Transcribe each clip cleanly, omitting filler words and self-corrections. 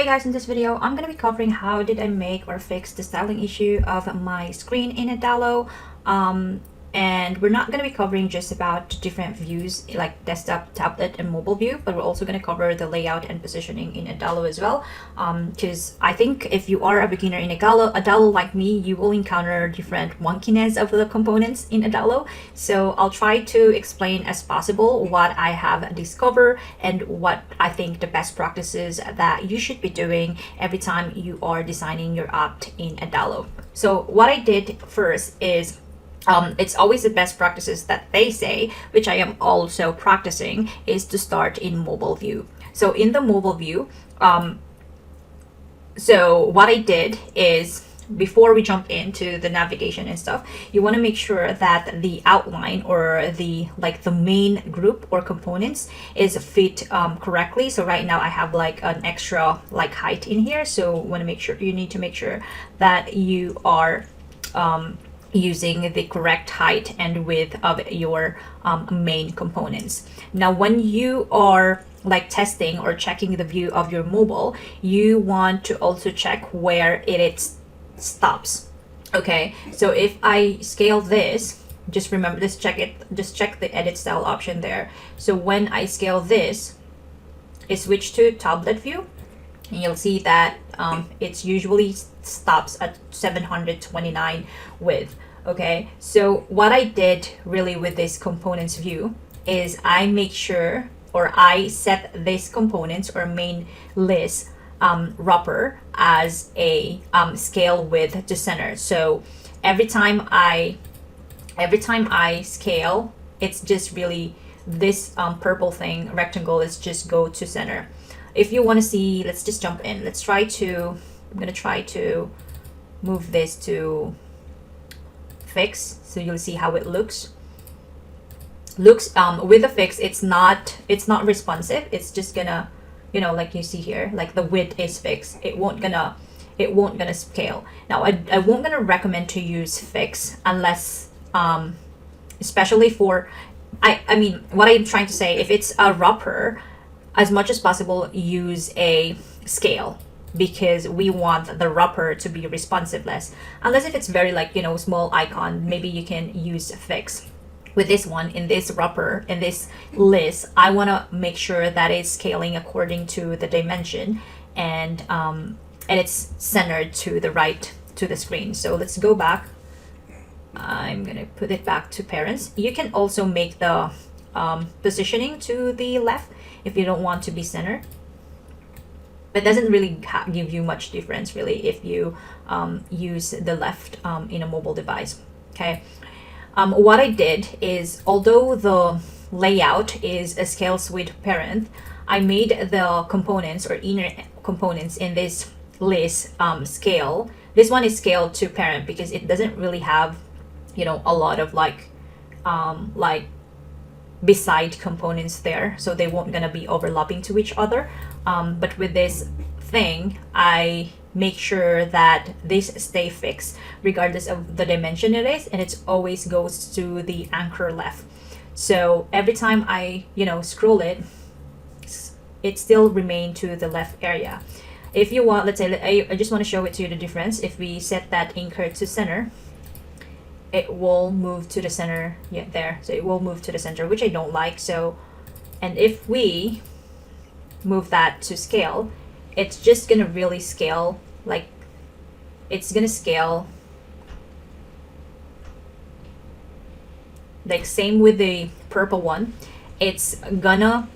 Hey guys, in this video, I'm going to be covering how did I make or fix the styling issue of my screen in Adalo. And we're not going to be covering just about different views like desktop, tablet, and mobile view, but we're also going to cover the layout and positioning in Adalo as well. Because I think if you are a beginner in Adalo like me, you will encounter different wonkiness of the components in Adalo. So I'll try to explain as possible what I have discovered and what I think the best practices that you should be doing every time you are designing your app in Adalo. So what I did first is it's always the best practices that they say, which I am also practicing, is to start in mobile view. So in the mobile view, so what I did is, before we jump into the navigation and stuff, you want to make sure that the outline or the main group or components is fit correctly. So right now I have like an extra height in here, so you need to make sure that you are using the correct height and width of your main components. Now when you are testing or checking the view of your mobile, you want to also check where it stops. Okay, so if I scale this, just remember this, just check the edit style option there. So when I scale this, it switched to tablet view, and you'll see that it's usually stops at 729 width. Okay, so what I did really with this components view is I make sure, or I set this components or main list wrapper as a scale width to center. So every time I scale, it's just really this purple thing rectangle is just go to center. If you want to see, let's just jump in. I'm gonna try to move this to fix, so you'll see how it looks with the fix. It's not responsive. It's just gonna, like you see here, like the width is fixed. It won't gonna scale. Now I won't gonna recommend to use fix unless especially for I mean what I'm trying to say, if it's a wrapper, as much as possible use a scale, because we want the wrapper to be responsiveness. Unless if it's very small icon, maybe you can use fix. With this one, in this wrapper, in this list, I want to make sure that it's scaling according to the dimension and it's centered to the right to the screen. So let's go back. I'm gonna put it back to parents. You can also make the positioning to the left if you don't want to be centered. It doesn't really give you much difference really if you use the left in a mobile device. Okay, what I did is, although the layout is a scale with parent, I made the components or inner components in this list scale. This one is scaled to parent because it doesn't really have a lot of beside components there, so they won't gonna be overlapping to each other. But with this thing, I make sure that this stay fixed regardless of the dimension it is, and it always goes to the anchor left. So every time I scroll it, it still remain to the left area. If you want, let's say I just want to show it to you the difference. If we set that anchor to center, it will move to the center. Yeah, there. So it will move to the center, which I don't like. So, and if we move that to scale, it's just gonna really scale, it's gonna scale same with the purple one. It's gonna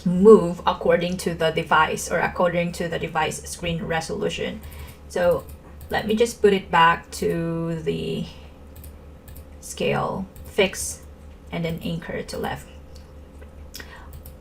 move according to the device or according to the device screen resolution. So let me just put it back to the scale, fix, and then anchor to left.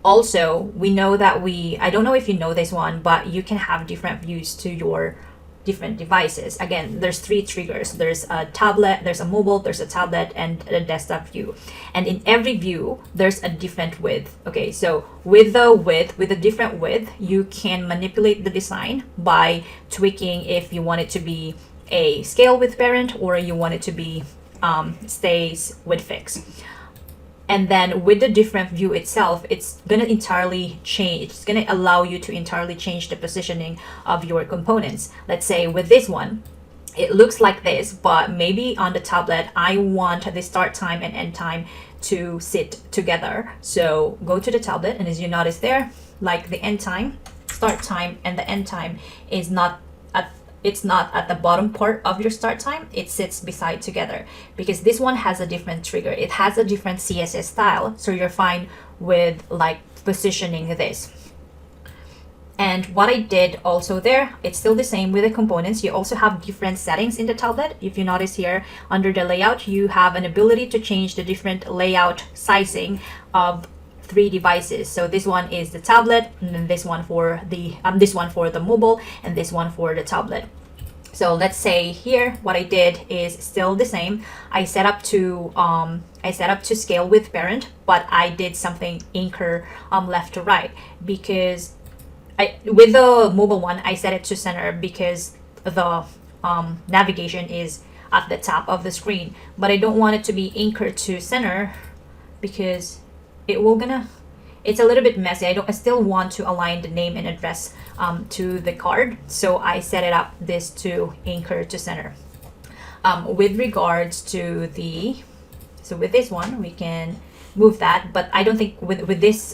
Also, we know that I don't know if you know this one, but you can have different views to your different devices. Again, there's 3 triggers. There's a tablet, there's a mobile, there's a tablet, and a desktop view. And in every view, there's a different width. Okay, so with a different width, you can manipulate the design by tweaking if you want it to be a scale with parent or you want it to be stays with fix. And then with the different view itself, it's going to entirely change. It's going to allow you to entirely change the positioning of your components. Let's say with this one, it looks like this, but maybe on the tablet, I want the start time and end time to sit together. So go to the tablet, and as you notice there, like the end time, start time, and the end time is not at, it's not at the bottom part of your start time. It sits beside together because this one has a different trigger. It has a different CSS style. So you're fine with like positioning this. And what I did also there, it's still the same with the components. You also have different settings in the tablet. If you notice here under the layout, you have an ability to change the different layout sizing of 3 devices. So this one is the tablet, and then this one for the mobile, and this one for the tablet. So let's say here, what I did is still the same. I set up to scale with parent, but I did something anchor left to right because with the mobile one, I set it to center because the navigation is at the top of the screen, but I don't want it to be anchored to center because it's a little bit messy. I still want to align the name and address to the card, so I set it up this to anchor to center. With regards to with this one, we can move that, but I don't think with this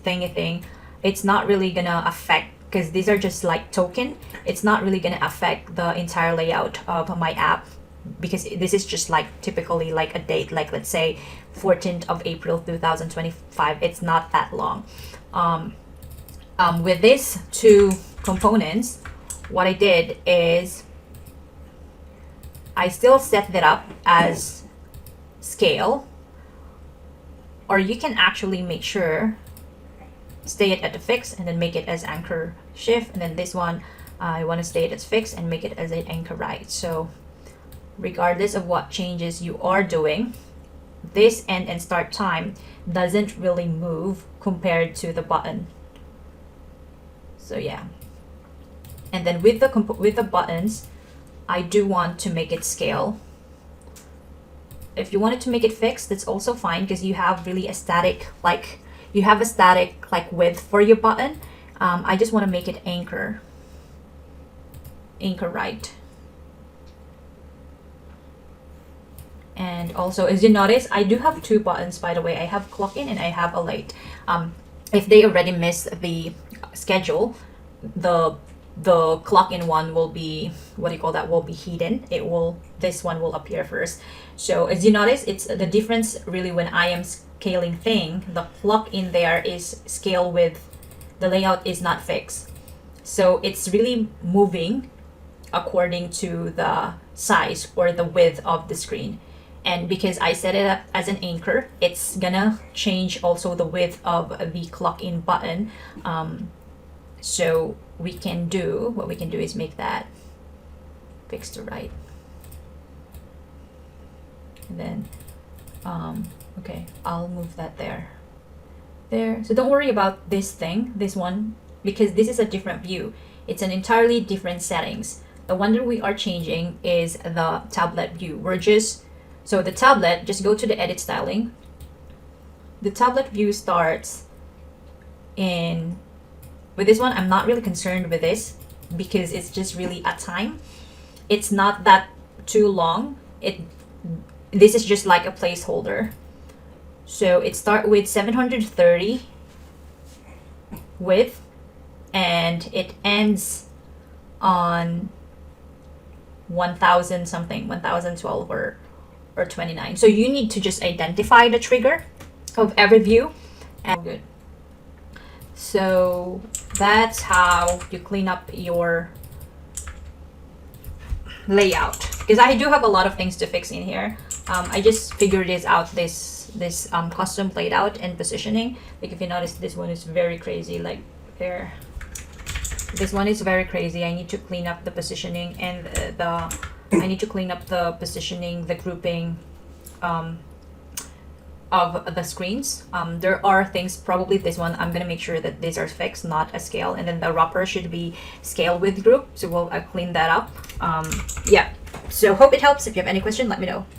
thing, it's not really gonna affect, because these are just like token. It's not really gonna affect the entire layout of my app because this is just like typically like a date, like let's say 14th of April 2025. It's not that long. With these 2 components, what I did is I still set that up as scale, or you can actually make sure stay it at the fix and then make it as anchor shift, and then this one I want to stay it as fixed and make it as an anchor right. So regardless of what changes you are doing, this end and start time doesn't really move compared to the button. So yeah, and then with the buttons, I do want to make it scale. If you wanted to make it fixed, that's also fine because you have really a static width for your button. I just want to make it anchor right. And also, as you notice, I do have 2 buttons, by the way. I have clock in and I have a late. If they already missed the schedule, the clock in one will be, will be hidden. This one will appear first. So as you notice, it's the difference really when I am scaling thing, the clock in there is scale with, the layout is not fixed. So it's really moving according to the size or the width of the screen. And because I set it up as an anchor, it's gonna change also the width of the clock in button. So what we can do is make that fixed to right. And then, okay, I'll move that there. So don't worry about this one, because this is a different view. It's an entirely different settings. The one that we are changing is the tablet view. So the tablet, just go to the edit styling. The tablet view starts with this one, I'm not really concerned with this because it's just really a time. It's not that too long. This is just like a placeholder. So it starts with 730 width and it ends on 1000 something, 1012 or 29. So you need to just identify the trigger of every view and good. So that's how you clean up your layout, because I do have a lot of things to fix in here. I just figured this out, this custom layout and positioning. Like if you notice, this one is very crazy, like there. This one is very crazy. I need to clean up the positioning and the grouping of the screens. There are things, probably this one, I'm gonna make sure that these are fixed, not a scale, and then the wrapper should be scale with group. So I'll clean that up. Yeah. So hope it helps. If you have any question, let me know.